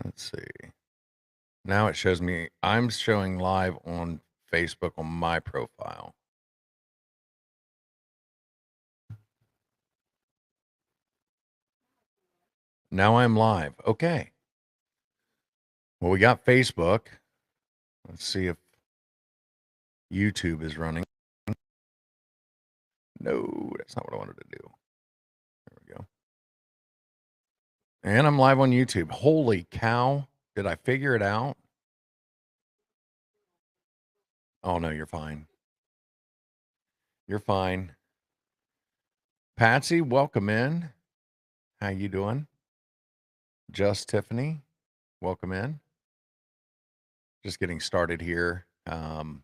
Let's see. Now it shows me I'm showing live on Facebook on my profile. Now I'm live. Okay. Well, we got Facebook. Let's see if YouTube is running. No, that's not what I wanted to do. There we go. And I'm live on YouTube. Holy cow. Did I figure it out? Oh no, you're fine. You're fine. Patsy, welcome in. How you doing? Just Tiffany, welcome in. Just getting started here. I'm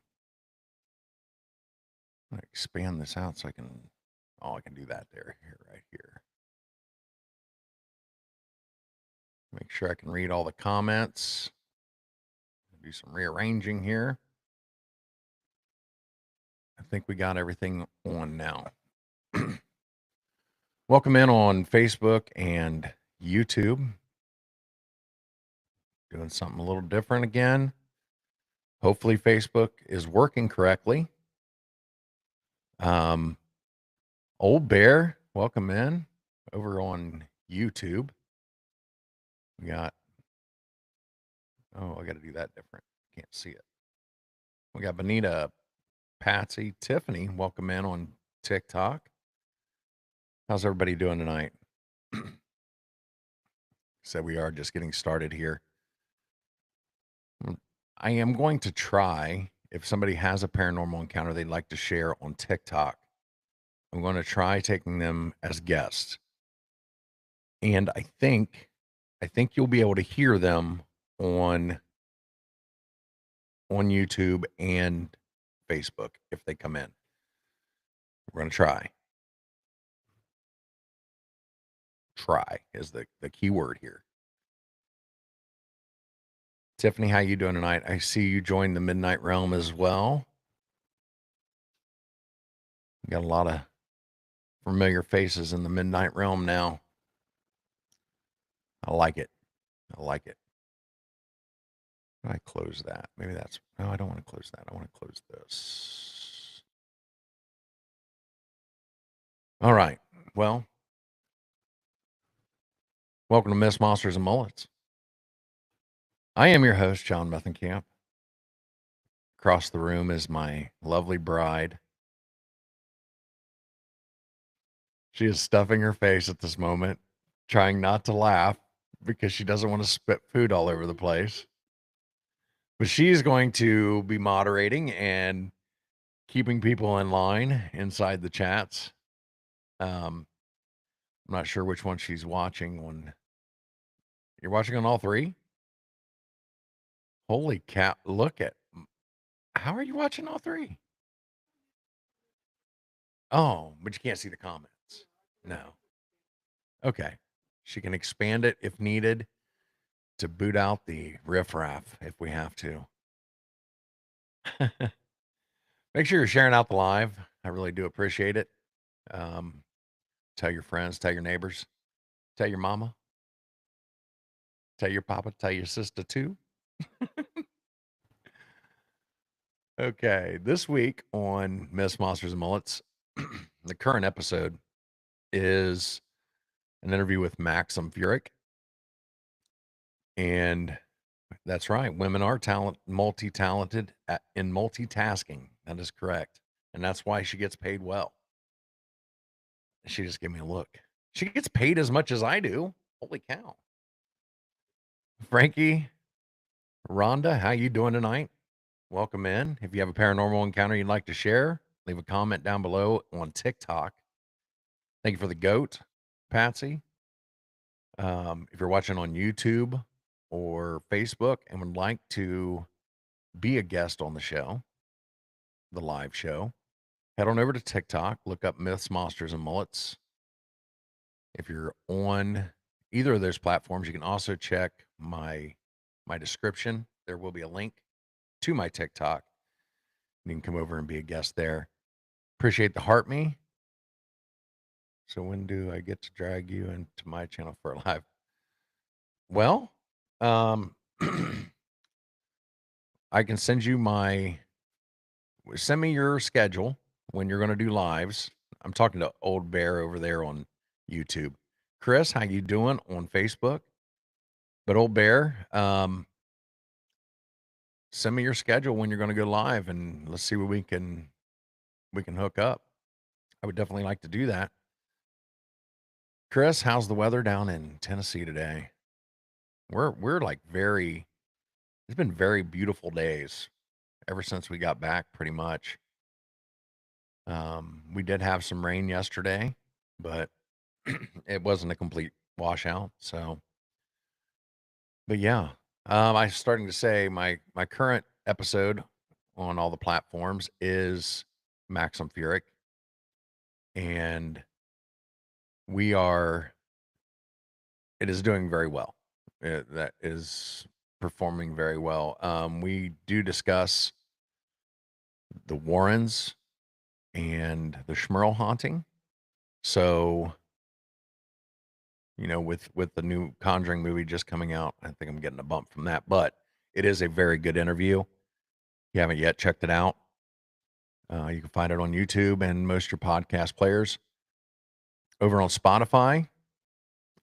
gonna expand this out so I can. Oh, I can do that there. Here, right here. Make sure I can read all the comments. Do some rearranging here. I think we got everything on now. Welcome in on Facebook and YouTube. Doing something a little different again. Hopefully, Facebook is working correctly. Old Bear, welcome in over on YouTube. We got, oh, I got to do that different. Can't see it. We got Bonita, Patsy, Tiffany, welcome in on TikTok. How's everybody doing tonight? So we are just getting started here. I am going to try, if somebody has a paranormal encounter they'd like to share on TikTok, I'm going to try taking them as guests. And I think you'll be able to hear them on YouTube and Facebook if they come in. We're going to try. Try is the key word here. Tiffany, how you doing tonight? I see you joined the Midnight Realm as well. We got a lot of familiar faces in the Midnight Realm now. I like it. I like it. I close that. Maybe that's, no, I don't want to close that. I want to close this. All right. Well, welcome to Miss Monsters and Mullets. I am your host, John Methenkamp. Across the room is my lovely bride. She is stuffing her face at this moment, trying not to laugh because she doesn't want to spit food all over the place. But she's going to be moderating and keeping people in line inside the chats. I'm not sure which one she's watching. When you're watching on all three? Holy cow! Look at, how are you watching all three? Oh, but you can't see the comments. No. Okay. She can expand it if needed to boot out the riffraff if we have to. Make sure you're sharing out the live. I really do appreciate it. Tell your friends, tell your neighbors, tell your mama, tell your papa, tell your sister too. Okay, this week on Miss Monsters and Mullets, the current episode is an interview with Maxim Furyk. And that's right, women are multi-talented in multitasking. That is correct. And that's why she gets paid well. She just gave me a look. She gets paid as much as I do. Holy cow. Frankie, Rhonda, how you doing tonight? Welcome in. If you have a paranormal encounter you'd like to share, leave a comment down below on TikTok. Thank you for the goat, Patsy. If you're watching on YouTube or Facebook and would like to be a guest on the show, the live show, head on over to TikTok, look up Myths, Monsters, and Mullets. If you're on either of those platforms, you can also check my description. There will be a link to my TikTok. You can come over and be a guest there. Appreciate the heart me. So when do I get to drag you into my channel for a live? Well, Um, I can send me your schedule when you're gonna do lives. I'm talking to Old Bear over there on YouTube. Chris, how you doing on Facebook? But Old Bear, send me your schedule when you're gonna go live, and let's see what we can hook up. I would definitely like to do that. Chris, how's the weather down in Tennessee today? We're like very it's been very beautiful days ever since we got back pretty much. We did have some rain yesterday, but it wasn't a complete washout. So, but yeah, I was starting to say my current episode on all the platforms is Maxim Furyk, and we are it is doing very well. That is performing very well. We do discuss the Warrens and the Schmerl haunting. So, with the new Conjuring movie just coming out, I think I'm getting a bump from that. But it is a very good interview. If you haven't yet checked it out, you can find it on YouTube and most of your podcast players. Over on Spotify,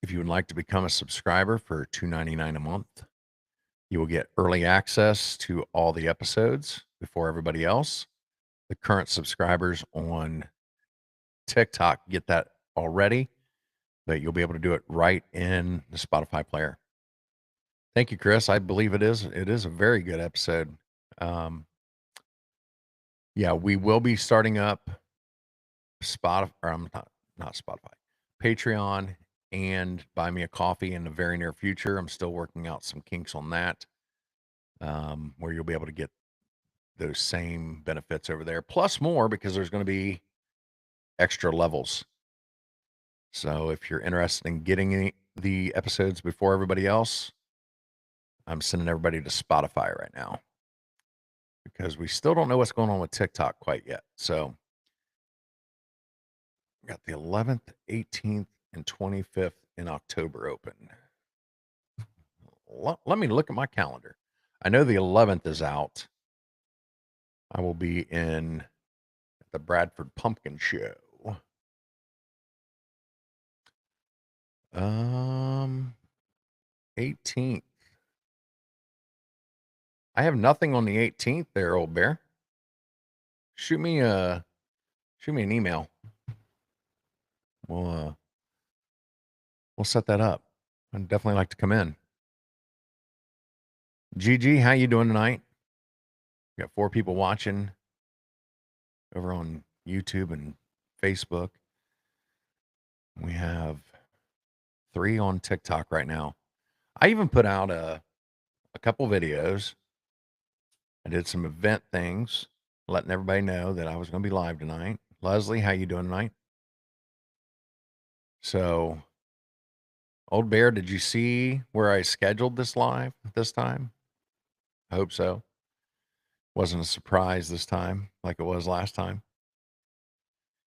if you would like to become a subscriber for $2.99 a month, you will get early access to all the episodes before everybody else. The current subscribers on TikTok get that already, but you'll be able to do it right in the Spotify player. Thank you, Chris. I believe it is a very good episode. Um, yeah, we will be starting up Spotify, or I'm not Spotify, Patreon, and Buy Me a Coffee in the very near future. I'm still working out some kinks on that, where you'll be able to get those same benefits over there, plus more because there's going to be extra levels. So if you're interested in getting the episodes before everybody else, I'm sending everybody to Spotify right now because we still don't know what's going on with TikTok quite yet. So we got the 11th, 18th, and 25th in October open. Let me look at my calendar. I know the 11th is out. I will be in at the Bradford Pumpkin Show. Um, 18th. I have nothing on the 18th there, Old Bear. Shoot me an email. We'll uh we'll set that up. I'd definitely like to come in. Gigi, how you doing tonight? We got 4 people watching over on YouTube and Facebook. We have 3 on TikTok right now. I even put out a couple videos. I did some event things, letting everybody know that I was going to be live tonight. Leslie, how you doing tonight? So, Old Bear, did you see where I scheduled this live this time? I hope so. Wasn't a surprise this time like it was last time.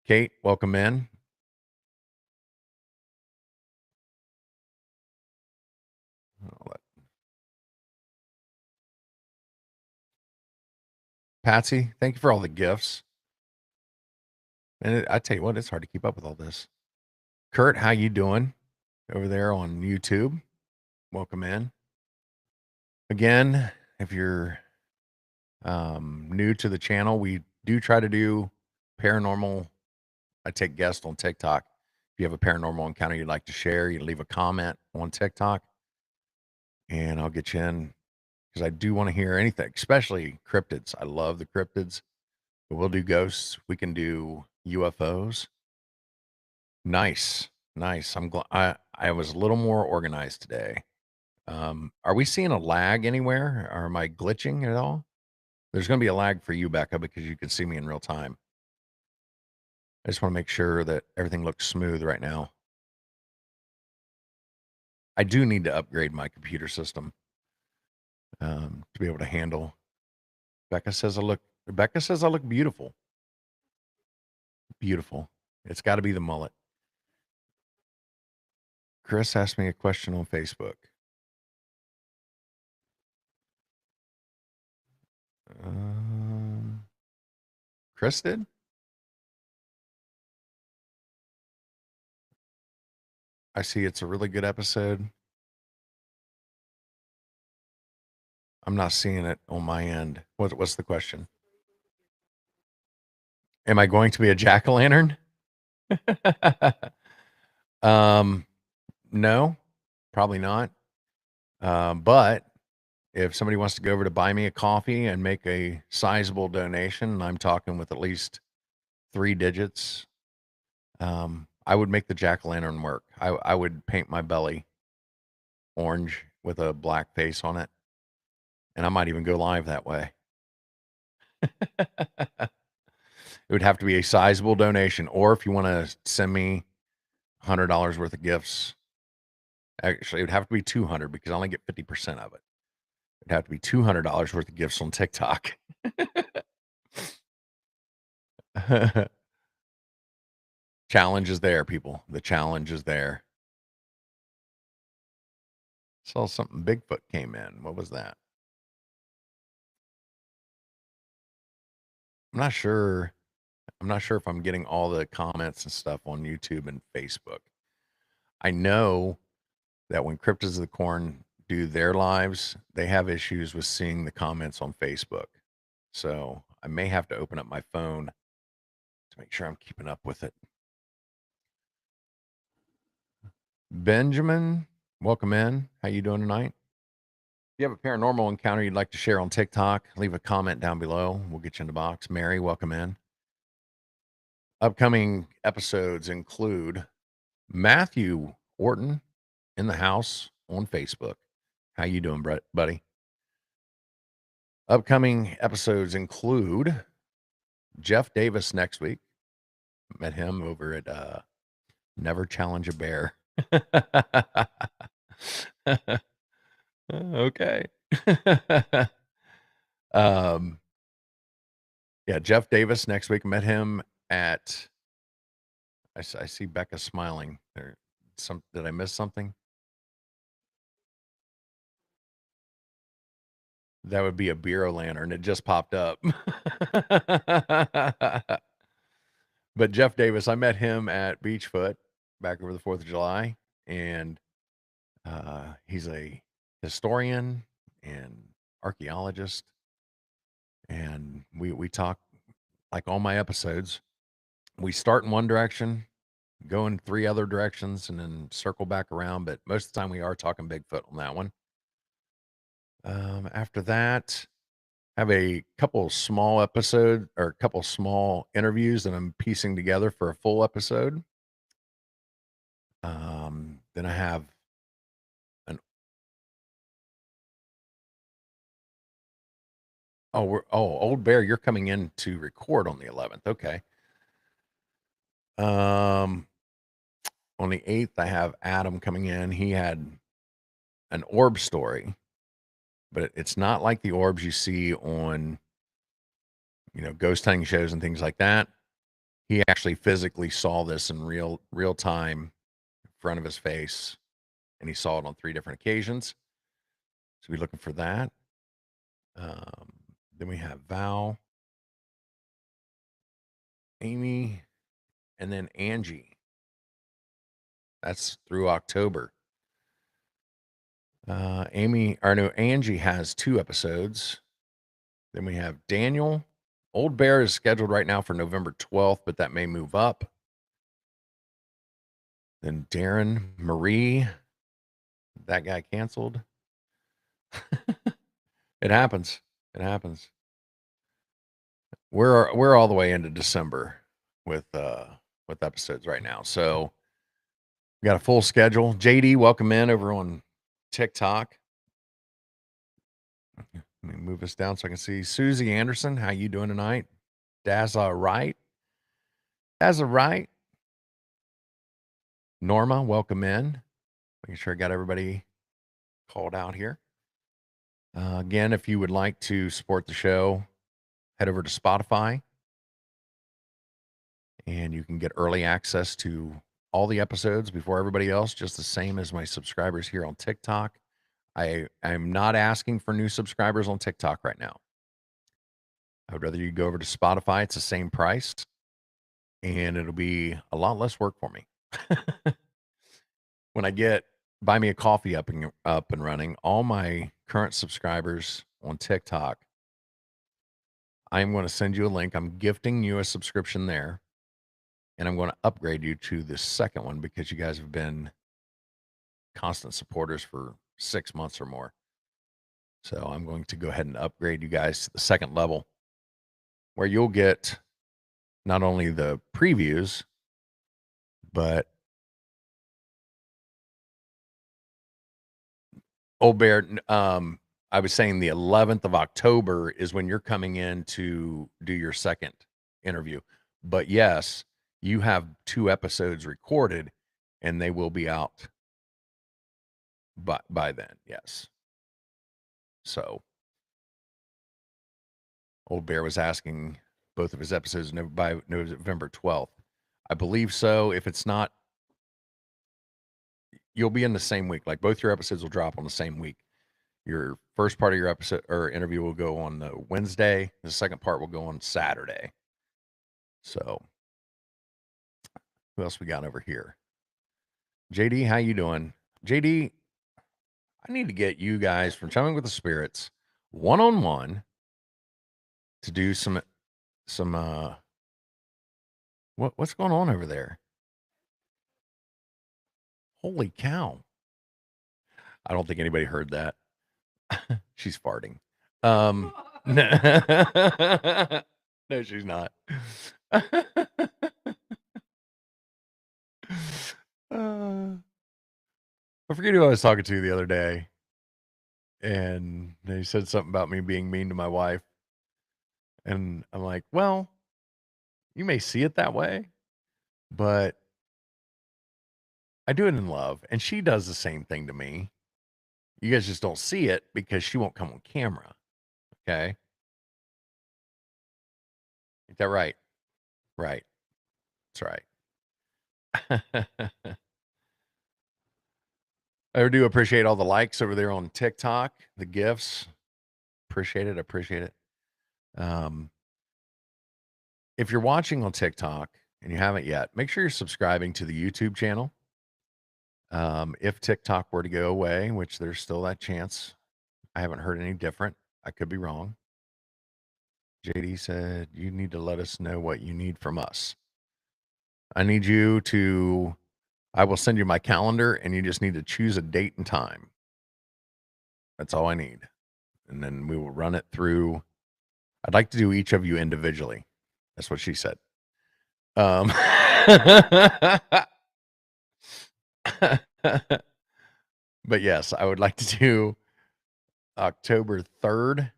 Kate, welcome in. Patsy, thank you for all the gifts. And I tell you what, it's hard to keep up with all this. Kurt, how you doing over there on YouTube? Welcome in. Again, if you're new to the channel, we do try to do paranormal. I take guests on TikTok. If you have a paranormal encounter you'd like to share, you leave a comment on TikTok and I'll get you in because I do want to hear anything, especially cryptids. I love the cryptids. But we'll do ghosts. We can do UFOs. Nice. Nice. I'm glad I was a little more organized today. Are we seeing a lag anywhere? Or am I glitching at all? There's going to be a lag for you, Becca, because you can see me in real time. I just want to make sure that everything looks smooth right now. I do need to upgrade my computer system to be able to handle. Becca says I look beautiful. Beautiful. It's got to be the mullet. Chris asked me a question on Facebook. Chris did? I see it's a really good episode. I'm not seeing it on my end. What's the question? Am I going to be a jack-o'-lantern? Um, no, probably not. But if somebody wants to go over to buy me a coffee and make a sizable donation, and I'm talking with at least 3 digits, I would make the jack-o'-lantern work. I would paint my belly orange with a black face on it, and I might even go live that way. It would have to be a sizable donation, or if you wanna send me $100 worth of gifts, actually, it would have to be 200 because I only get 50% of it. It'd have to be $200 worth of gifts on TikTok. Challenge is there, people. The challenge is there. Saw something Bigfoot came in. What was that? I'm not sure. I'm not sure if I'm getting all the comments and stuff on YouTube and Facebook. I know that when Cryptids of the Corn do their lives, they have issues with seeing the comments on Facebook. So I may have to open up my phone to make sure I'm keeping up with it. Benjamin, welcome in. How you doing tonight? If you have a paranormal encounter you'd like to share on TikTok, leave a comment down below. We'll get you in the box. Mary, welcome in. Upcoming episodes include Matthew Orton in the house on Facebook. How you doing, buddy? Upcoming episodes include Jeff Davis next week. Met him over at Never Challenge a Bear. Okay. um yeah, Jeff Davis next week. Met him at I see Becca smiling there. Did I miss something? That would be a Bureau lantern. It just popped up. But Jeff Davis, I met him at Beachfoot back over the 4th of July, and he's a historian and archaeologist, and we talk like all my episodes. We start in one direction, go in 3 other directions, and then circle back around, but most of the time we are talking Bigfoot on that one. After that, have a couple small episode or a couple small interviews that I'm piecing together for a full episode. Then I have an Old Bear, you're coming in to record on the 11th. Okay. Um, on the 8th, I have Adam coming in. He had an orb story, but it's not like the orbs you see on, ghost hunting shows and things like that. He actually physically saw this in real time in front of his face, and he saw it on 3 different occasions. So we're looking for that. Then we have Val, Amy, and then Angie. That's through October. Angie has 2 episodes. Then we have Daniel. Old Bear is scheduled right now for November 12th, but that may move up. Then Darren, Marie, that guy canceled. It happens. It happens. We're all the way into December with episodes right now. So we got a full schedule. JD, welcome in over on TikTok. Let me move this down so I can see Susie Anderson. How you doing tonight? Dazza Wright. Dazza Wright. Norma, welcome in. Making sure I got everybody called out here. Again, if you would like to support the show, head over to Spotify and you can get early access to all the episodes before everybody else, just the same as my subscribers here on TikTok. I'm not asking for new subscribers on TikTok right now. I would rather you go over to Spotify. It's the same price, and it'll be a lot less work for me. When I get Buy Me a Coffee up and running, all my current subscribers on TikTok, I am going to send you a link. I'm gifting you a subscription there, and I'm going to upgrade you to the second one because you guys have been constant supporters for 6 months or more. So I'm going to go ahead and upgrade you guys to the second level, where you'll get not only the previews, but Old Bear, I was saying the 11th of October is when you're coming in to do your second interview. But yes, you have 2 episodes recorded, and they will be out by then. Yes. So Old Bear was asking both of his episodes by November 12th. I believe so. If it's not, you'll be in the same week. Like both your episodes will drop on the same week. Your first part of your episode or interview will go on the Wednesday. The second part will go on Saturday. So who else we got over here? JD, how you doing? JD, I need to get you guys from Chumming with the Spirits one-on-one to do some what's going on over there? Holy cow. I don't think anybody heard that. She's farting. No, she's not. I forget who I was talking to the other day, and they said something about me being mean to my wife. And I'm like, well, you may see it that way, but I do it in love. And she does the same thing to me. You guys just don't see it because she won't come on camera. Okay. Is that right? Right. That's right. I do appreciate all the likes over there on TikTok, the gifts. Appreciate it. Appreciate it. If you're watching on TikTok and you haven't yet, make sure you're subscribing to the YouTube channel. If TikTok were to go away, which there's still that chance, I haven't heard any different. I could be wrong. JD said, you need to let us know what you need from us. I will send you my calendar and you just need to choose a date and time. That's all I need. And then we will run it through. I'd like to do each of you individually. That's what she said. But yes, I would like to do October 3rd.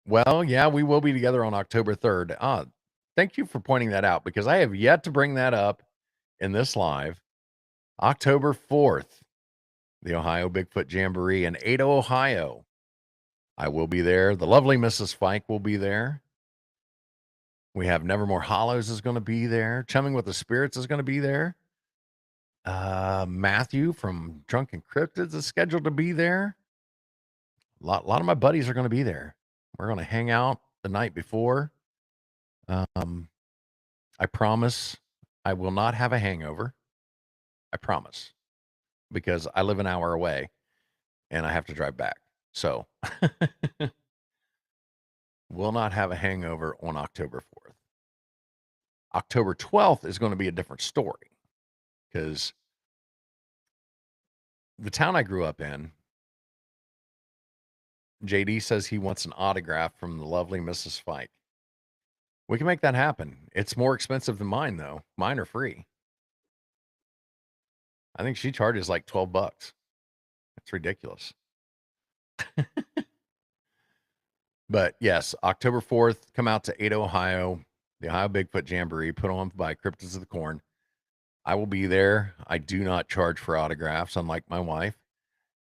Well, yeah, we will be together on October 3rd. Thank you for pointing that out because I have yet to bring that up in this live. October 4th, the Ohio Bigfoot Jamboree in Ada, Ohio. I will be there. The lovely Mrs. Fike will be there. We have Nevermore Hollows is going to be there. Chumming with the Spirits is going to be there. Matthew from Drunken Cryptids is scheduled to be there. A lot of my buddies are going to be there. We're going to hang out the night before. I promise I will not have a hangover. I promise. Because I live an hour away and I have to drive back. So will not have a hangover on October 4th. October 12th is going to be a different story because the town I grew up in, JD says he wants an autograph from the lovely Mrs. Fike. We can make that happen. It's more expensive than mine, though. Mine are free. I think she charges like $12. It's ridiculous. But yes, October 4th, come out to Ada, Ohio, the Ohio Bigfoot Jamboree, put on by Cryptids of the Corn. I will be there. I do not charge for autographs, unlike my wife.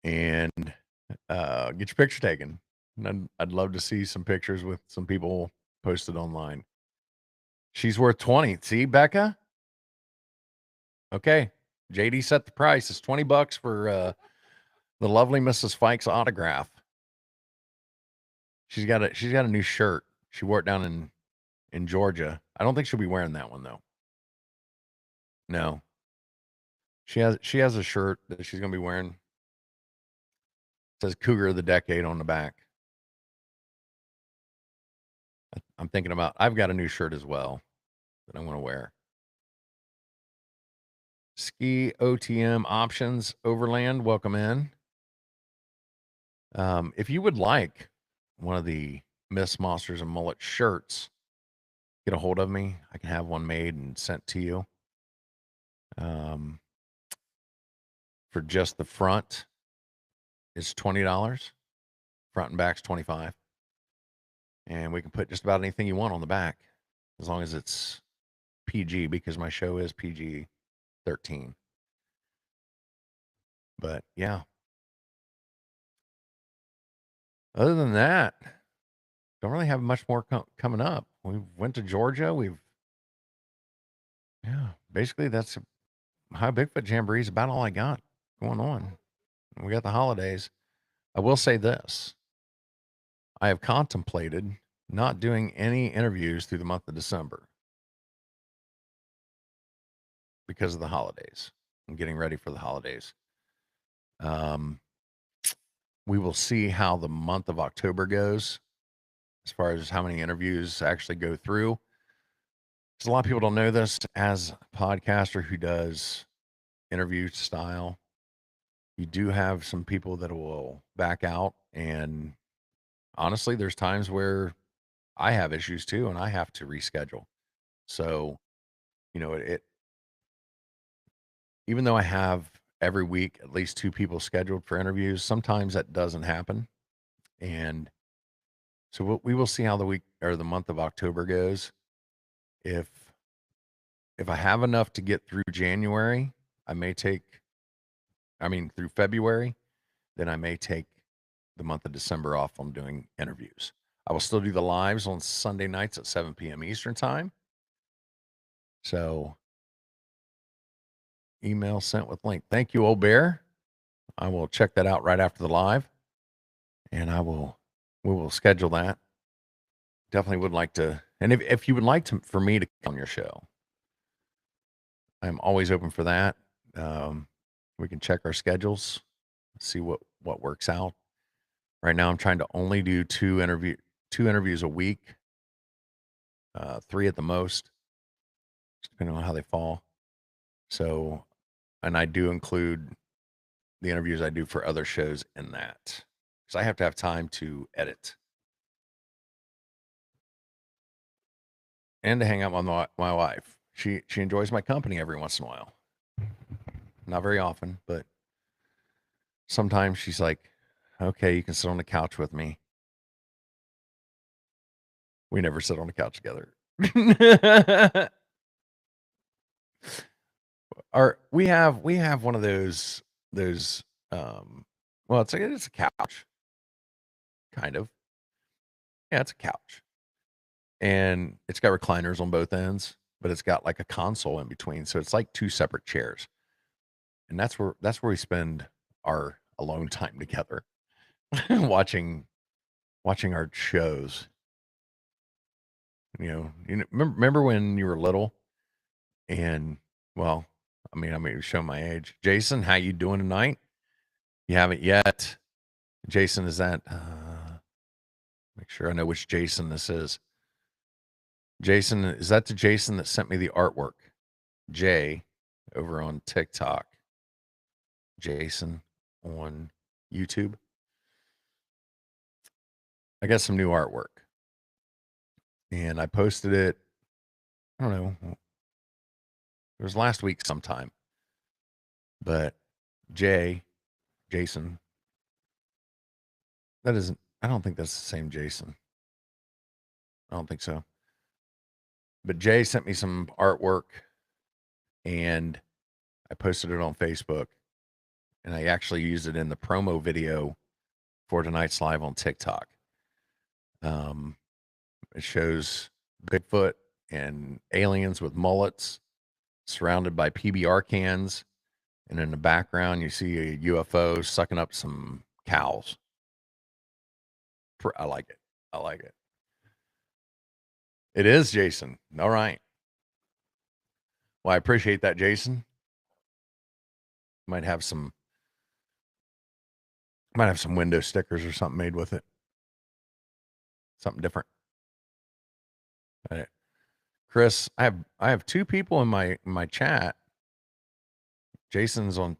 And get your picture taken. And I'd love to see some pictures with some people posted online. She's worth 20. See, Becca? Okay. JD set the price. It's $20 for the lovely Mrs. Fike's autograph. She's got a new shirt. She wore it down in Georgia. I don't think she'll be wearing that one though. No. She has a shirt that she's gonna be wearing. It says Cougar of the Decade on the back. I'm thinking about I've got a new shirt as well that I want to wear. Ski OTM Options Overland, welcome in. If you would like one of the Miss Monsters and Mullet shirts, get a hold of me. I can have one made and sent to you. For just the front, it's $20. Front and back's $25. And we can put just about anything you want on the back, as long as it's PG, because my show is PG-13. But yeah. Other than that, don't really have much more coming up. We went to Georgia. Basically that's High Bigfoot Jamboree is about all I got going on. We got the holidays. I will say this. I have contemplated not doing any interviews through the month of December because of the holidays. I'm getting ready for the holidays. We will see how the month of October goes as far as how many interviews actually go through. Because a lot of people don't know this. As a podcaster who does interview style, you do have some people that will back out. And honestly, there's times where I have issues too, and I have to reschedule. So, it even though I have every week at least 2 people scheduled for interviews, sometimes that doesn't happen. And so we will see how the week or the month of October goes. If I have enough to get through January, through February, then I may take the month of December off on doing interviews. I will still do the lives on Sunday nights at 7 p.m. Eastern time. So email sent with link. Thank you, Old Bear. I will check that out right after the live, and we will schedule that. Definitely would like to, and if you would like for me to come on your show, I'm always open for that. We can check our schedules, see what works out. Right now, I'm trying to only do two interviews a week, 3 at the most, depending on how they fall. So, and I do include the interviews I do for other shows in that, because I have to have time to edit and to hang out with my wife. She enjoys my company every once in a while. Not very often, but sometimes she's like, "Okay, you can sit on the couch with me." We never sit on the couch together. We have one of those well, it's a couch, kind of. Yeah, it's a couch. And it's got recliners on both ends, but it's got like a console in between, so it's like 2 separate chairs. And that's where we spend our alone time together, watching our shows. Remember when you were little and, well, I may show my age. Jason, how you doing tonight? You haven't yet. Jason, is that make sure I know which Jason this is. Jason, is that the Jason that sent me the artwork? Jay over on TikTok. Jason on YouTube. I got some new artwork. And I posted it, I don't know, it was last week sometime. But Jason, I don't think that's the same Jason. I don't think so. But Jay sent me some artwork and I posted it on Facebook. And I actually used it in the promo video for tonight's live on TikTok. It shows Bigfoot and aliens with mullets surrounded by PBR cans. And in the background, you see a UFO sucking up some cows. I like it. It is Jason. All right. Well, I appreciate that, Jason. Might have some window stickers or something made with it. Something different. All right. Chris, I have two people in my chat. Jason's on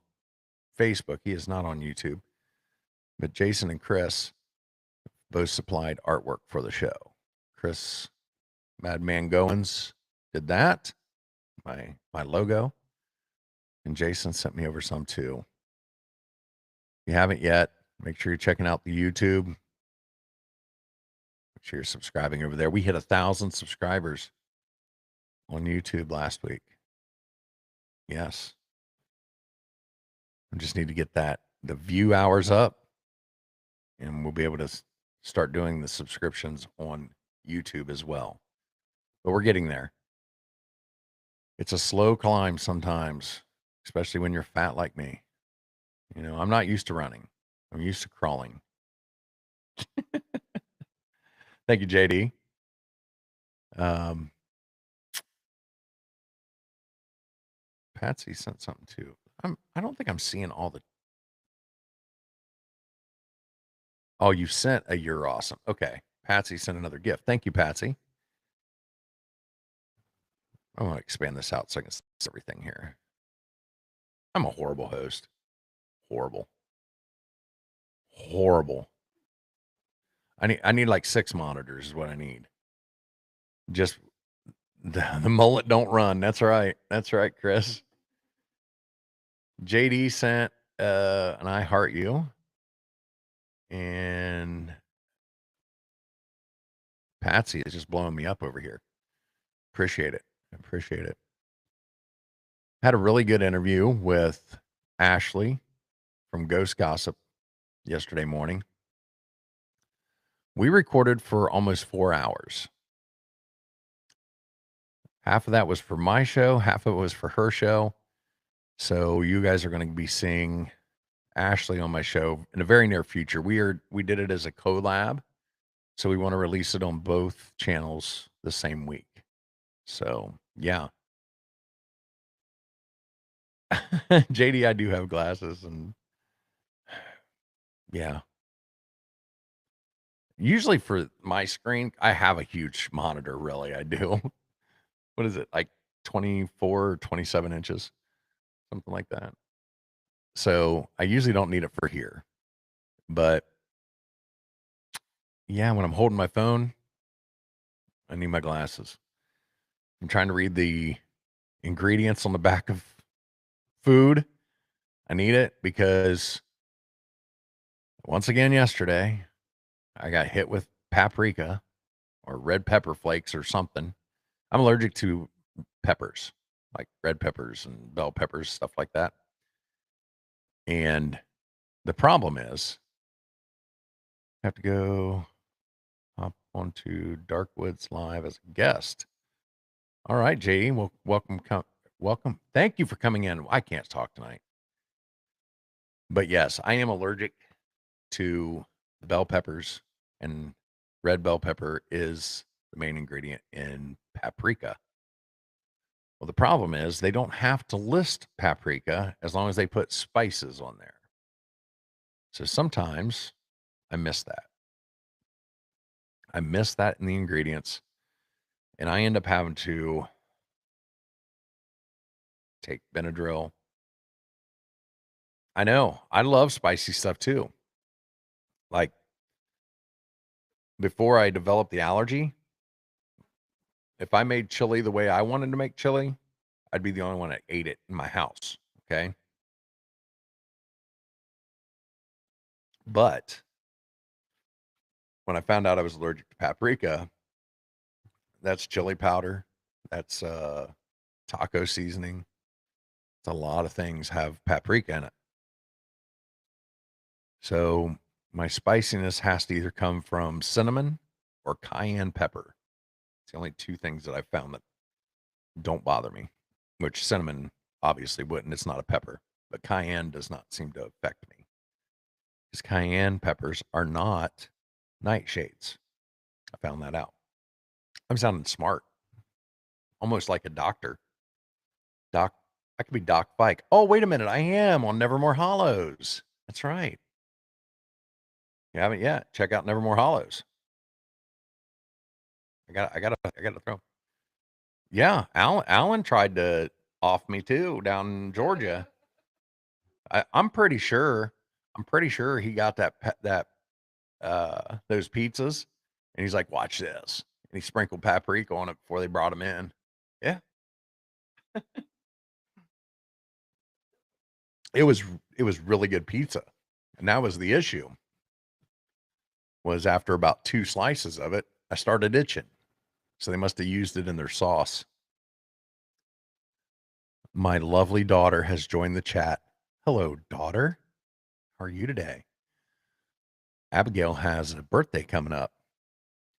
Facebook. He is not on YouTube. But Jason and Chris both supplied artwork for the show. Chris Madman Goins did that. My logo. And Jason sent me over some too. If you haven't yet, make sure you're checking out the YouTube. Make sure you're subscribing over there. We hit 1,000 subscribers on YouTube last week. Yes. I just need to get the view hours up, and we'll be able to start doing the subscriptions on YouTube as well. But we're getting there. It's a slow climb sometimes, especially when you're fat like me. You know, I'm not used to running. I'm used to crawling. Thank you, JD. Patsy sent something too. I don't think I'm seeing all the. Oh, you sent a "You're awesome." Okay, Patsy sent another gift. Thank you, Patsy. I want to expand this out so I can see everything here. I'm a horrible host. Horrible. Horrible. I need like 6 monitors is what I need. Just the mullet don't run. That's right. That's right, Chris. JD sent an "I heart you." And Patsy is just blowing me up over here. Appreciate it. Appreciate it. Had a really good interview with Ashley from Ghost Gossip yesterday morning. We recorded for almost 4 hours. Half of that was for my show, half of it was for her show. So you guys are going to be seeing Ashley on my show in the very near future. We did it as a collab, so we want to release it on both channels the same week. So, yeah. JD, I do have glasses, and yeah. Usually for my screen, I have a huge monitor, really. I do. What is it? Like 24 or 27 inches, something like that. So I usually don't need it for here. But yeah, when I'm holding my phone, I need my glasses. I'm trying to read the ingredients on the back of food. I need it because once again yesterday, I got hit with paprika or red pepper flakes or something. I'm allergic to peppers, like red peppers and bell peppers, stuff like that. And the problem is, I have to go hop onto Darkwoods Live as a guest. All right, JD, well, welcome. Thank you for coming in. I can't talk tonight. But yes, I am allergic to bell peppers, and red bell pepper is the main ingredient in paprika. Well, the problem is they don't have to list paprika as long as they put spices on there. So sometimes I miss that. I miss that in the ingredients, and I end up having to take Benadryl. I know. I love spicy stuff too. Like before I developed the allergy, if I made chili the way I wanted to make chili, I'd be the only one that ate it in my house. Okay. But when I found out I was allergic to paprika, that's chili powder, that's taco seasoning. It's a lot of things have paprika in it. So my spiciness has to either come from cinnamon or cayenne pepper. It's the only two things that I've found that don't bother me, which cinnamon obviously wouldn't. It's not a pepper, but cayenne does not seem to affect me because cayenne peppers are not nightshades. I found that out. I'm sounding smart, almost like a doctor. Doc, I could be Doc Fike. Oh, wait a minute. I am on Nevermore Hollows. That's right. You haven't yet. Check out Nevermore Hollows. I gotta throw. Yeah, Alan tried to off me too down in Georgia. I'm pretty sure. I'm pretty sure he got that those pizzas, and he's like, "Watch this," and he sprinkled paprika on it before they brought him in. Yeah, it was it was really good pizza, and that was the issue. Was after about 2 slices of it, I started itching, so they must have used it in their sauce. My lovely daughter has joined the chat. Hello, daughter. How are you today? Abigail has a birthday coming up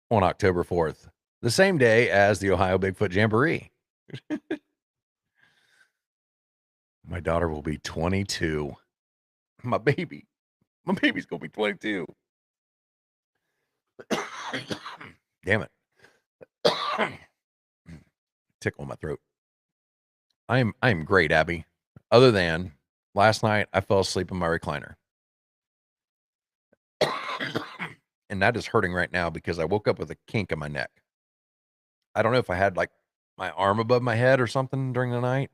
on October 4th, the same day as the Ohio Bigfoot Jamboree. My daughter will be 22. My baby's gonna be 22. Damn it. Tickle in my throat. I am great, Abby. Other than last night I fell asleep in my recliner. And that is hurting right now because I woke up with a kink in my neck. I don't know if I had like my arm above my head or something during the night.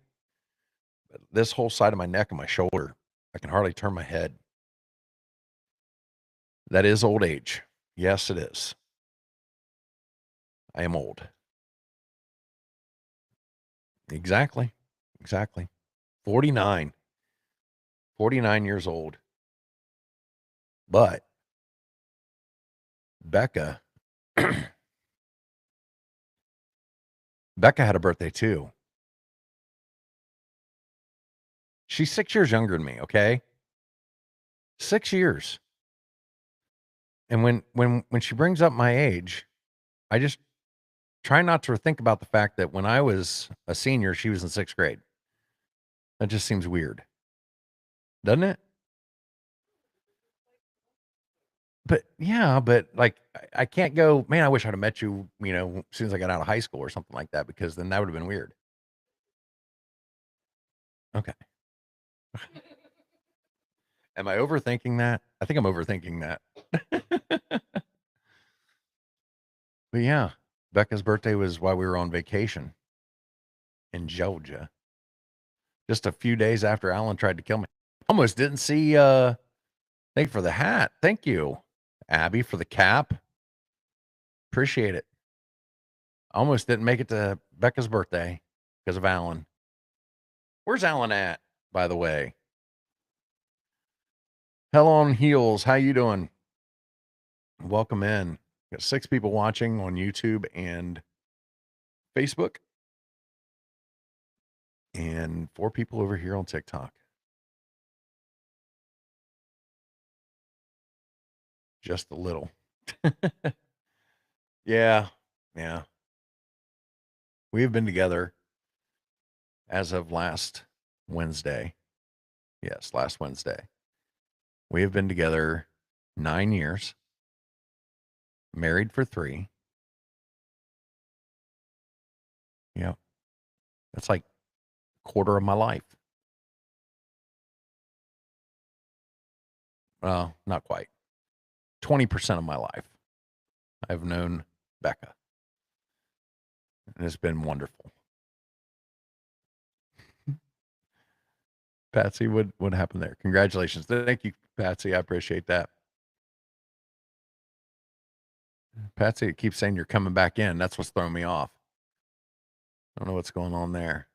But this whole side of my neck and my shoulder, I can hardly turn my head. That is old age. Yes, it is. I am old. Exactly. Exactly. 49. 49 years old. But Becca Becca had a birthday too. She's 6 years younger than me, okay? 6 years. And when she brings up my age, I just try not to think about the fact that when I was a senior, she was in 6th grade. That just seems weird. Doesn't it? But yeah, but like I can't go, man, I wish I'd have met you, as soon as I got out of high school or something like that, because then that would have been weird. Okay. Am I overthinking that? I think I'm overthinking that. But yeah, Becca's birthday was while we were on vacation in Georgia. Just a few days after Alan tried to kill me. Almost didn't see thank you for the hat. Thank you, Abby, for the cap. Appreciate it. Almost didn't make it to Becca's birthday because of Alan. Where's Alan at, by the way? Hell on Heels. How you doing? Welcome in. Got 6 people watching on YouTube and Facebook. And 4 people over here on TikTok. Just a little. Yeah. Yeah. We have been together as of last Wednesday. Yes, last Wednesday. We have been together 9 years, married for 3. Yeah. That's like a quarter of my life. Well, not quite. 20% of my life. I've known Becca. And it's been wonderful. Patsy, what happened there? Congratulations. Thank you, Patsy. I appreciate that. Patsy keeps saying you're coming back in. That's what's throwing me off. I don't know what's going on there.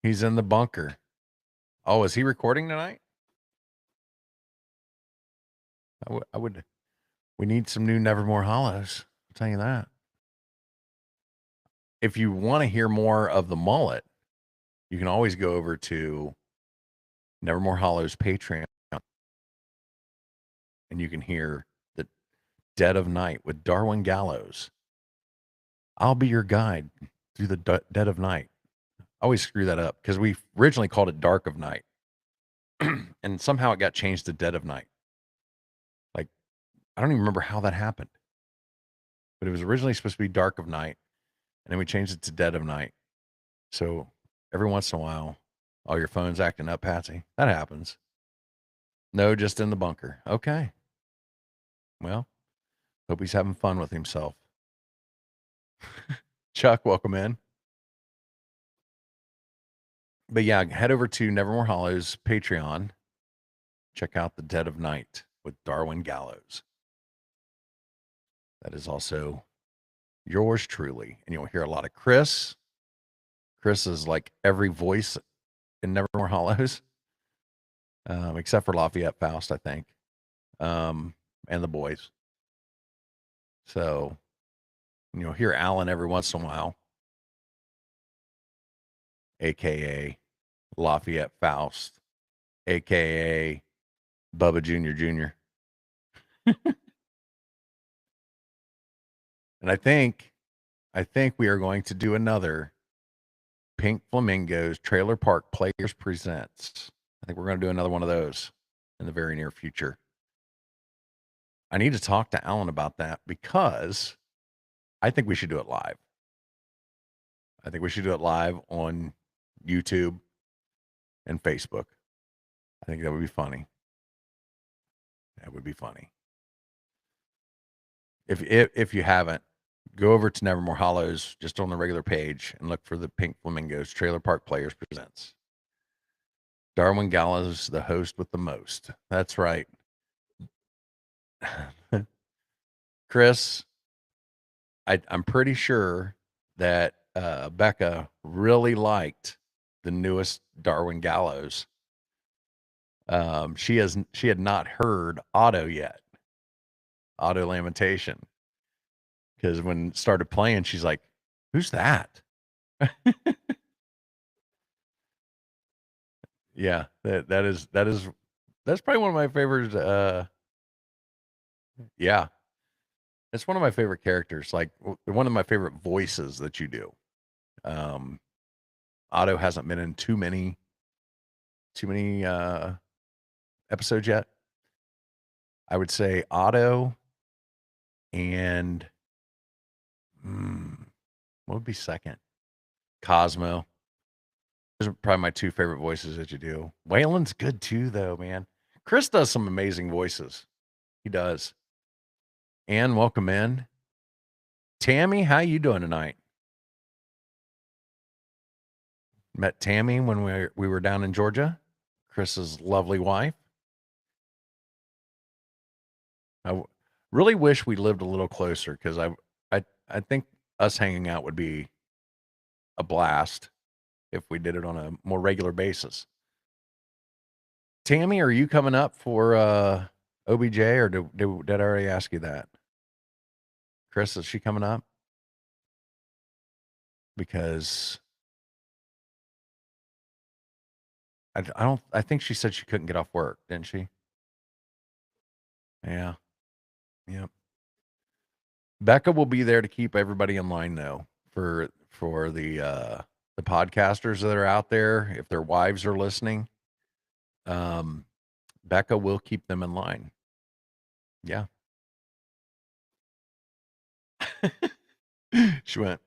He's in the bunker. Oh, is he recording tonight? I would. We need some new Nevermore Hollows. I'll tell you that. If you want to hear more of the mullet, you can always go over to Nevermore Hollows Patreon, and you can hear the Dead of Night with Darwin Gallows. I'll be your guide through the dead of night. I always screw that up because we originally called it Dark of Night, and somehow it got changed to Dead of Night. Like, I don't even remember how that happened. but it was originally supposed to be dark of night, and then we changed it to dead of night. So every once in a while, all your phone's acting up, Patsy. That happens. No, just in the bunker. Okay. Well, hope he's having fun with himself. Chuck, welcome in. But yeah, head over to Nevermore Hollows Patreon. Check out The Dead of Night with Darwin Gallows. That is also yours truly. And you'll hear a lot of Chris. Chris is like every voice in Nevermore Hollows, except for Lafayette Faust, I think, and the boys. So you'll hear Alan every once in a while, a.k.a. Lafayette Faust, a.k.a. Bubba Jr. Jr. And I think we are going to do another Pink Flamingos Trailer Park Players Presents. I think we're going to do another one of those in the very near future. I need to talk to Alan about that because I think we should do it live. I think we should do it live on YouTube and Facebook. I think that would be funny. That would be funny. If you haven't, go over to Nevermore Hollows just on the regular page and look for the Pink Flamingos Trailer Park Players Presents. Darwin Gallows, the host with the most. That's right. Chris, I'm pretty sure that Becca really liked the newest Darwin Gallows. She had not heard Auto yet. Auto Lamentation. Because when it started playing, she's like, "Who's that?" Yeah, that's probably one of my favorites. Yeah, it's one of my favorite characters. Like one of my favorite voices that you do. Otto hasn't been in too many episodes yet. I would say Otto and what would be second? Cosmo. Those are probably my two favorite voices that you do. Waylon's good too, though, man. Chris does some amazing voices. He does. Ann, welcome in. Tammy, how you doing tonight? Met Tammy when we were down in Georgia. Chris's lovely wife. I really wish we lived a little closer because I think us hanging out would be a blast if we did it on a more regular basis. Tammy, are you coming up for OBJ or did I already ask you that? Chris, is she coming up? Because I think she said she couldn't get off work, didn't she? Yeah. Yep. Becca will be there to keep everybody in line though for the podcasters that are out there. If their wives are listening, Becca will keep them in line. Yeah. She went.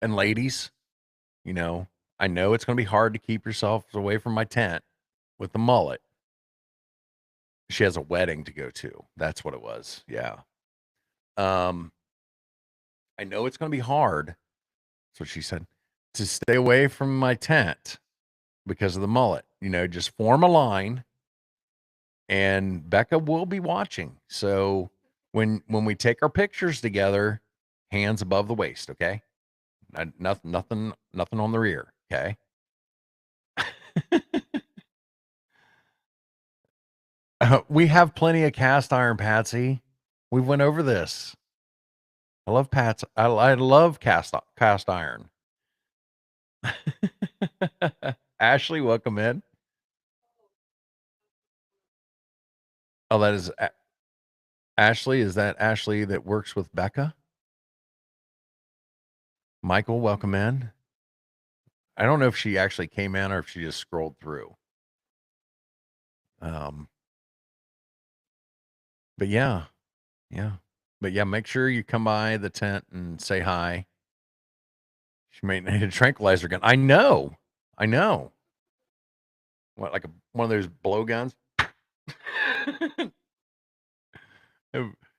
And ladies, I know it's going to be hard to keep yourself away from my tent with the mullet. She has a wedding to go to. That's what it was. Yeah. I know it's going to be hard. That's what she said, to stay away from my tent because of the mullet. Just form a line, and Becca will be watching. So when we take our pictures together, hands above the waist, okay? Nothing on the rear, okay? We have plenty of cast iron, Patsy. We went over this. I love I love cast iron. Ashley, welcome in. Oh, that is Ashley. Is that Ashley that works with Becca? Michael, welcome in. I don't know if she actually came in or if she just scrolled through. But yeah, yeah. But yeah, make sure you come by the tent and say hi. She may need a tranquilizer gun. I know. I know. What, like one of those blow guns?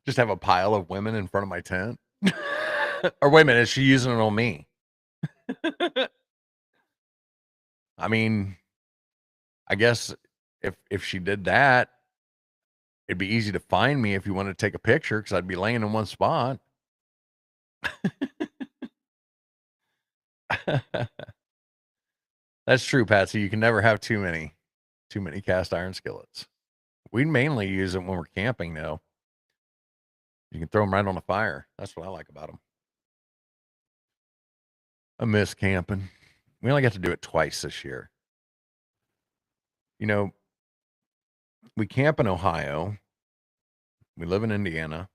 Just have a pile of women in front of my tent. Or wait a minute, is she using it on me? I mean, I guess if she did that, it'd be easy to find me if you wanted to take a picture because I'd be laying in one spot. That's true, Patsy. You can never have too many cast iron skillets. We mainly use them when we're camping, though. You can throw them right on the fire. That's what I like about them. I miss camping. We only got to do it twice this year. You know, we camp in Ohio. We live in Indiana.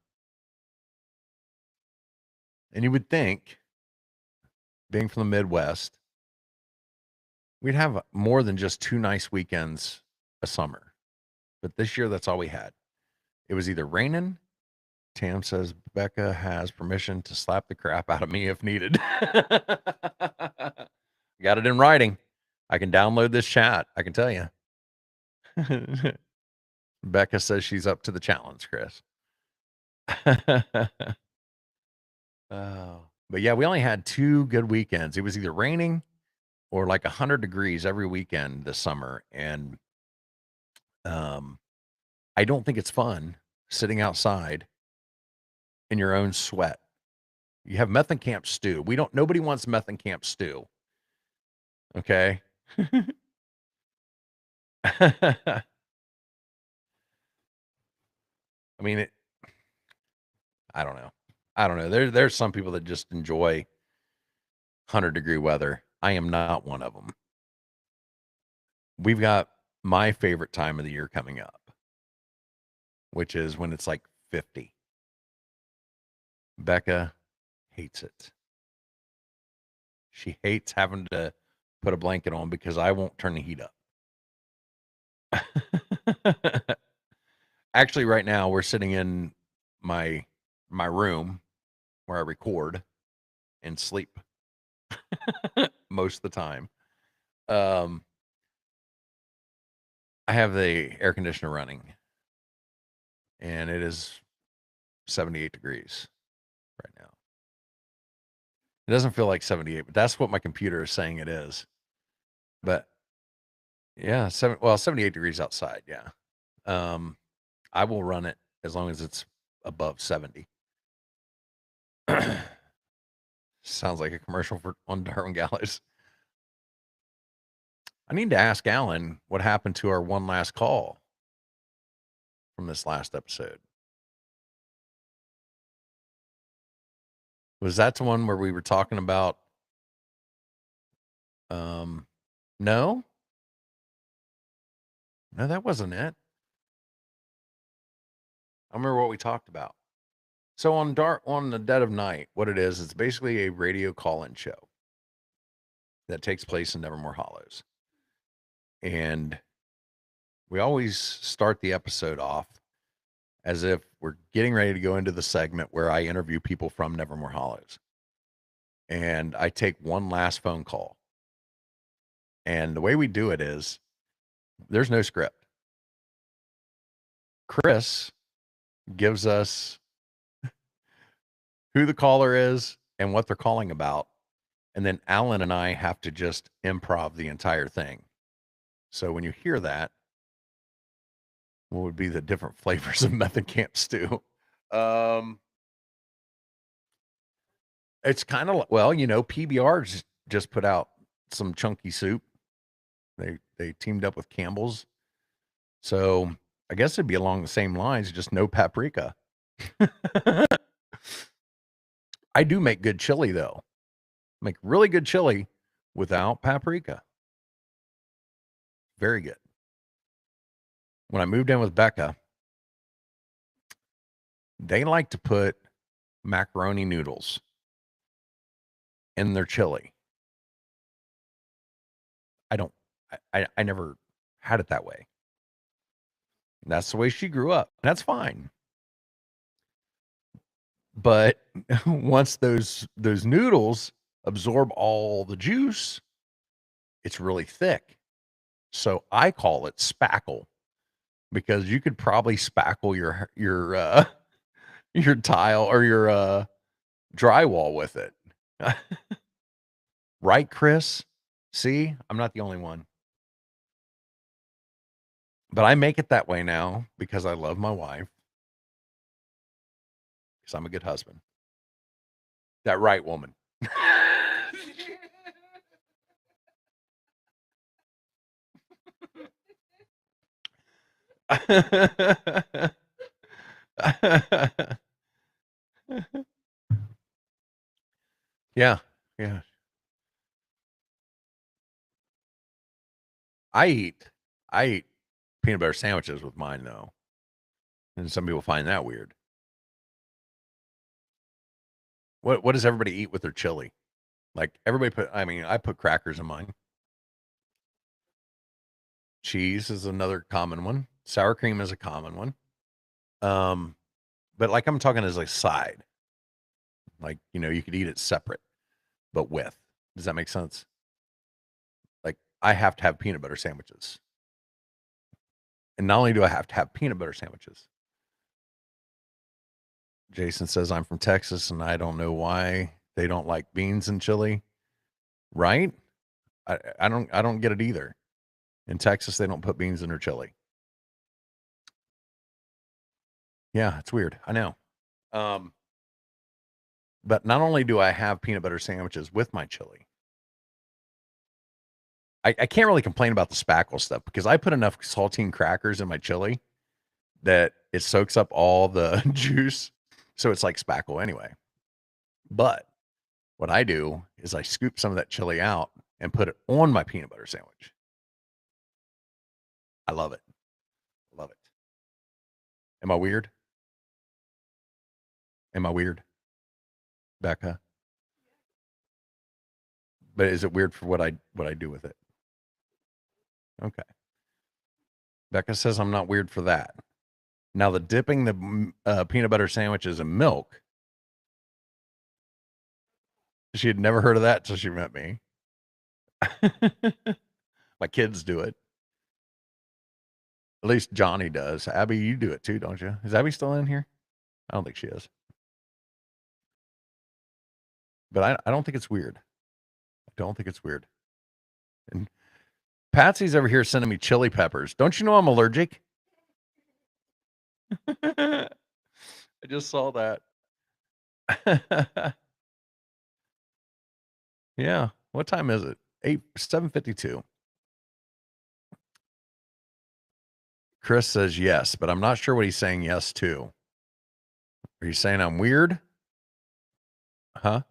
And you would think, being from the Midwest, we'd have more than just 2 nice weekends a summer. But this year, that's all we had. It was either raining. Tam says Becca has permission to slap the crap out of me if needed. Got it in writing. I can download this chat. I can tell you. Becca says she's up to the challenge, Chris. Oh, but yeah, we only had 2 good weekends. It was either raining or like 100 degrees every weekend this summer, and um, I don't think it's fun sitting outside in your own sweat. You have meth and camp stew. Nobody wants meth and camp stew. Okay. I mean, I don't know. I don't know. There's some people that just enjoy 100-degree weather. I am not one of them. We've got my favorite time of the year coming up, which is when it's like 50. Becca hates it. She hates having to put a blanket on because I won't turn the heat up. Actually, right now we're sitting in my room where I record and sleep most of the time. I have the air conditioner running, and it is 78 degrees right now. It doesn't feel like 78, but that's what my computer is saying it is. But yeah, 78 degrees outside. Yeah. I will run it as long as it's above 70. Sounds like a commercial on Darwin Gallows. I need to ask Alan what happened to our one last call from this last episode. Was that the one where we were talking about? No, that wasn't it. I remember what we talked about. So on the dead of night, what it is, it's basically a radio call-in show that takes place in Nevermore Hollows. And we always start the episode off as if we're getting ready to go into the segment where I interview people from Nevermore Hollows. And I take one last phone call. And the way we do it is there's no script. Chris gives us who the caller is and what they're calling about. And then Alan and I have to just improv the entire thing. So when you hear that, what would be the different flavors of meth camp stew? It's kind of well, PBR just put out some chunky soup. They teamed up with Campbell's, so I guess it'd be along the same lines, just no paprika. I do make good chili though. Make really good chili without paprika. Very good. When I moved in with Becca, they like to put macaroni noodles in their chili. I don't. I never had it that way. That's the way she grew up. That's fine. But once those noodles absorb all the juice, it's really thick. So I call it spackle because you could probably spackle your your tile or your drywall with it. Right, Chris? See? I'm not the only one. But I make it that way now because I love my wife, because I'm a good husband. That right woman. Yeah, yeah. I eat I eat peanut butter sandwiches with mine, though, and some people find that weird. What does everybody eat with their chili? Like, everybody put I mean, I put crackers in mine. Cheese is another common one. Sour cream is a common one. Um, but, like, I'm talking as a side. Like, you could eat it separate, but with. Does that make sense? Like, I have to have peanut butter sandwiches. And not only do I have to have peanut butter sandwiches. Jason says, "I'm from Texas, and I don't know why they don't like beans and chili." Right? I don't get it either. In Texas, they don't put beans in their chili. Yeah, it's weird. I know. Um, but not only do I have peanut butter sandwiches with my chili, I can't really complain about the spackle stuff because I put enough saltine crackers in my chili that it soaks up all the juice, so it's like spackle anyway. But what I do is I scoop some of that chili out and put it on my peanut butter sandwich. I love it. Love it. Am I weird? Am I weird, Becca? But is it weird for what I do with it? Okay. Becca says I'm not weird for that. Now the dipping the peanut butter sandwiches in milk. She had never heard of that till she met me. My kids do it. At least Johnny does. Abby, you do it too, don't you? Is Abby still in here? I don't think she is. But I don't think it's weird. I don't think it's weird. And Patsy's over here sending me chili peppers. Don't you know I'm allergic? I just saw that. Yeah. What time is it? 7:52. Chris says yes, but I'm not sure what he's saying yes to. Are you saying I'm weird? Huh?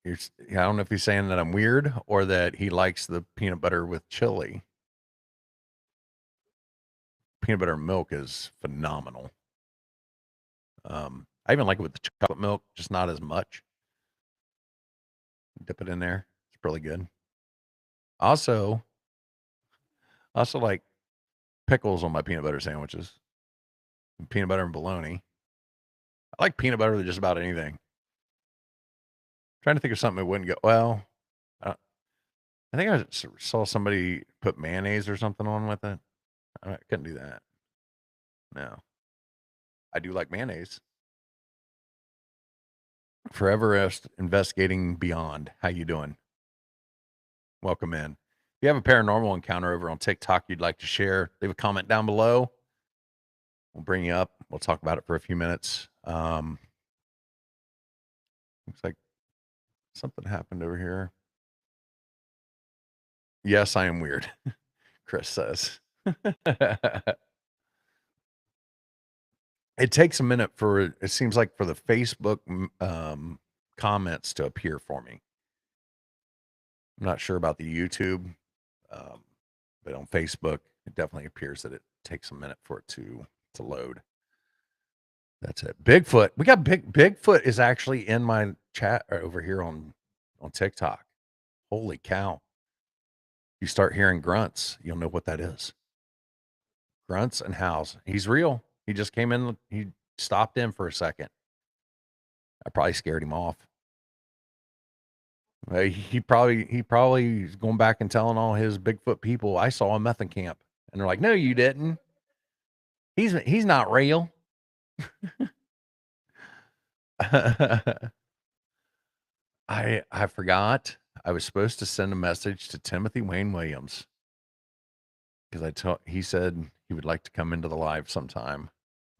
I don't know if he's saying that I'm weird or that he likes the peanut butter with chili. Peanut butter and milk is phenomenal. I even like it with the chocolate milk, just not as much. Dip it in there. It's really good. Also, also like pickles on my peanut butter sandwiches. Peanut butter and bologna. I like peanut butter with just about anything. Trying to think of something that wouldn't go well. I, I think I saw somebody put mayonnaise or something on with it. I couldn't do that. No, I do like mayonnaise. Forever investigating beyond. How you doing? Welcome in. If you have a paranormal encounter over on TikTok you'd like to share, leave a comment down below. We'll bring you up. We'll talk about it for a few minutes. Looks like something happened over here. Yes, I am weird, Chris says. It takes a minute for it seems like for the Facebook comments to appear for me. I'm not sure about the YouTube, um, but on Facebook, it definitely appears that it takes a minute for it to load. That's it. Bigfoot. We got Bigfoot is actually in my chat over here on TikTok. Holy cow. You start hearing grunts, you'll know what that is. Grunts and howls. He's real. He just came in. He stopped in for a second. I probably scared him off. He probably is going back and telling all his Bigfoot people, I saw a meth camp, and they're like, no, you didn't. He's not real. I forgot. I was supposed to send a message to Timothy Wayne Williams because he said he would like to come into the live sometime,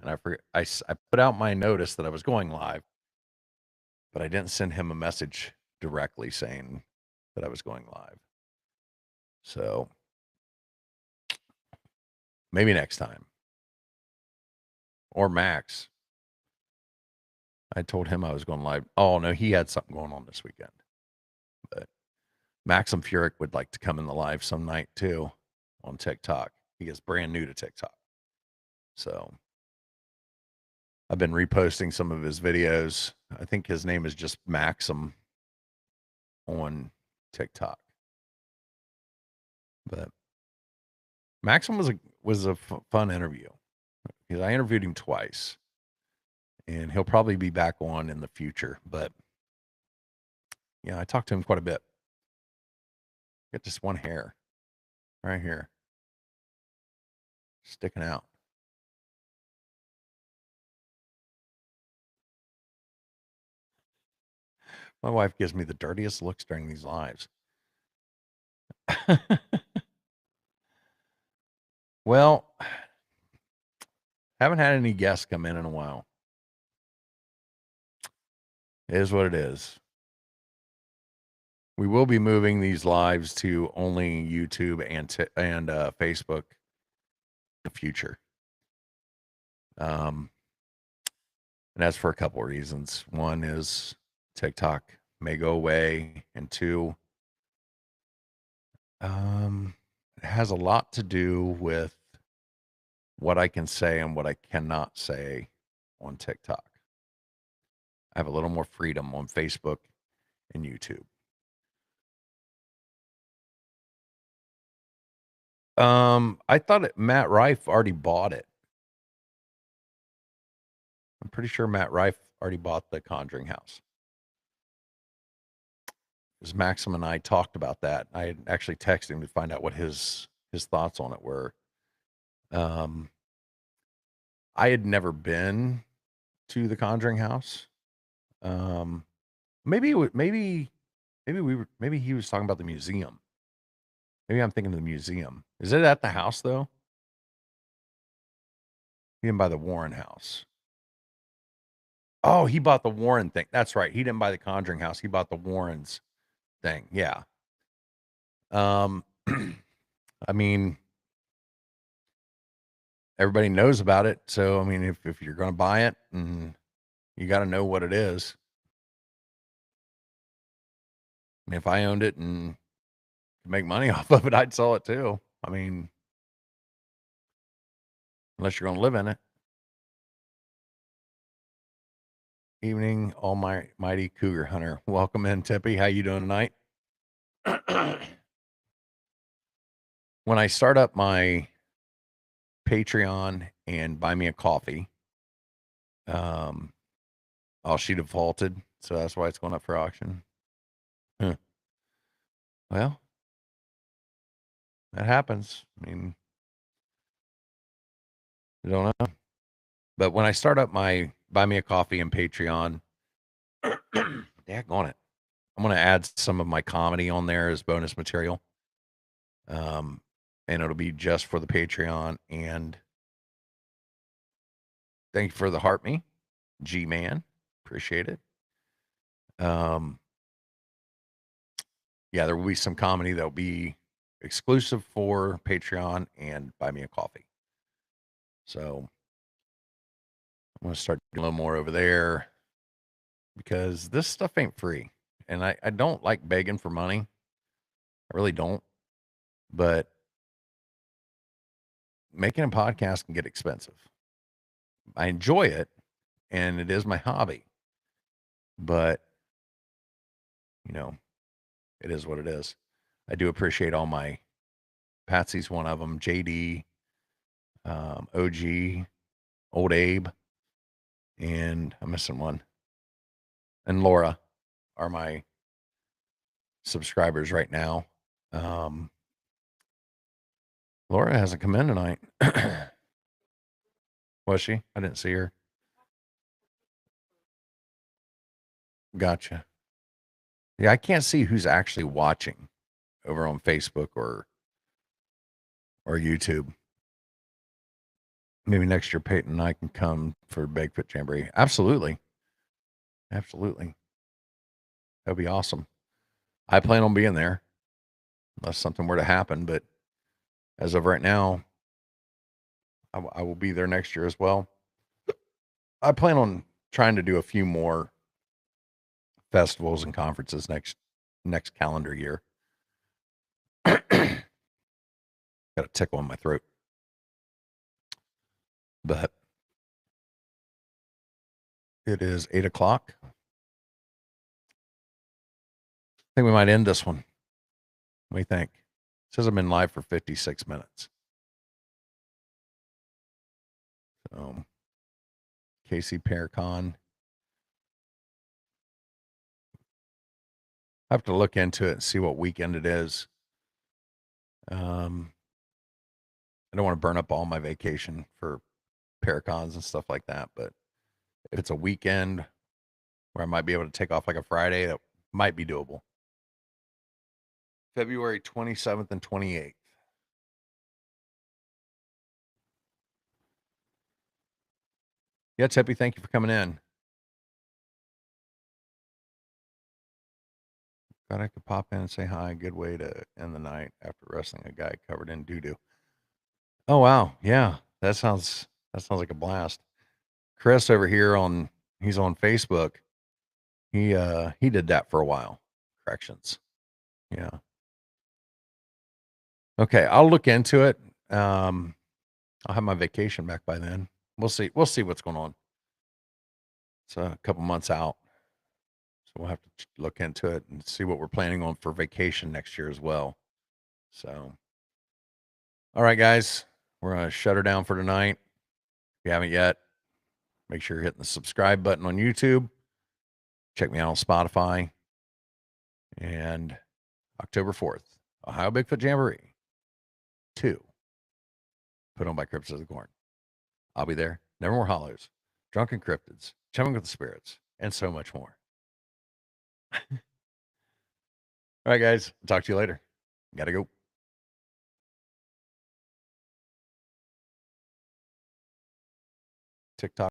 and I forget. I put out my notice that I was going live, but I didn't send him a message directly saying that I was going live. So maybe next time. Or Max. I told him I was going live. Oh no, he had something going on this weekend. But Maxim Furyk would like to come in the live some night too on TikTok. He is brand new to TikTok. So I've been reposting some of his videos. I think his name is just Maxim on TikTok. But Maxim was a fun interview because I interviewed him twice, and he'll probably be back on in the future. But yeah, I talked to him quite a bit. Got just one hair right here sticking out. My wife gives me the dirtiest looks during these lives. Well, haven't had any guests come in a while. It is what it is. We will be moving these lives to only YouTube and Facebook in the future. And that's for a couple of reasons. One is TikTok may go away, and two, it has a lot to do with what I can say and what I cannot say on TikTok. I have a little more freedom on Facebook and YouTube. I thought Matt Rife already bought it. I'm pretty sure Matt Rife already bought the Conjuring house. Because Maxim and I talked about that. I had actually texted him to find out what his thoughts on it were. I had never been to the Conjuring house. Maybe he was talking about the museum. Maybe I'm thinking of the museum. Is it at the house though? He didn't buy the Warren house. Oh, he bought the Warren thing. That's right. He didn't buy the Conjuring house. He bought the Warrens thing. Yeah. I mean, everybody knows about it. So, I mean, if you're going to buy it, and you got to know what it is. I mean, if I owned it and could make money off of it, I'd sell it too. I mean, unless you're going to live in it. Evening, almighty cougar hunter. Welcome in, Tippy. How you doing tonight? When I start up my Patreon and buy me a coffee, she defaulted, so that's why it's going up for auction. Huh. Well, that happens. I mean, I don't know. But when I start up my buy me a coffee and Patreon, daggone it, I'm going to add some of my comedy on there as bonus material. And it'll be just for the Patreon. And thank you for the heart me, G-Man. Appreciate it. Yeah, there will be some comedy that'll be exclusive for Patreon and buy me a coffee. So I'm going to start doing a little more over there because this stuff ain't free. And I don't like begging for money. I really don't. But making a podcast can get expensive. I enjoy it, and it is my hobby. But, it is what it is. I do appreciate all my Patsy's one of them, JD, OG, Old Abe, and I'm missing one. And Laura are my subscribers right now. Laura hasn't come in tonight. Was she? I didn't see her. Gotcha. Yeah, I can't see who's actually watching over on Facebook or YouTube. Maybe next year Peyton and I can come for Bigfoot Jamboree. Absolutely. Absolutely. That'd be awesome. I plan on being there unless something were to happen, but as of right now, I will be there next year as well. I plan on trying to do a few more festivals and conferences next calendar year. Got a tickle in my throat. But it is 8:00. I think we might end this one. What do you think? It says I've been live for 56 minutes. So, Casey Paracon. I have to look into it and see what weekend it is. I don't want to burn up all my vacation for Paracons and stuff like that, but if it's a weekend where I might be able to take off like a Friday, that might be doable. February 27th and 28th. Yeah, Tippy, thank you for coming in. Thought I could pop in and say hi. Good way to end the night after wrestling a guy covered in doo-doo. Oh wow, yeah, that sounds like a blast. Chris over here he's on Facebook. He did that for a while. Corrections. Yeah. Okay, I'll look into it. I'll have my vacation back by then. We'll see what's going on. It's a couple months out. So we'll have to look into it and see what we're planning on for vacation next year as well. So, all right, guys, we're going to shut her down for tonight. If you haven't yet, make sure you're hitting the subscribe button on YouTube. Check me out on Spotify. And October 4th, Ohio Bigfoot Jamboree 2, put on by Cryptids of the Corn. I'll be there. Nevermore Hollows, Drunken Cryptids, Chumming with the Spirits, and so much more. All right, guys. I'll talk to you later. Gotta go. TikTok.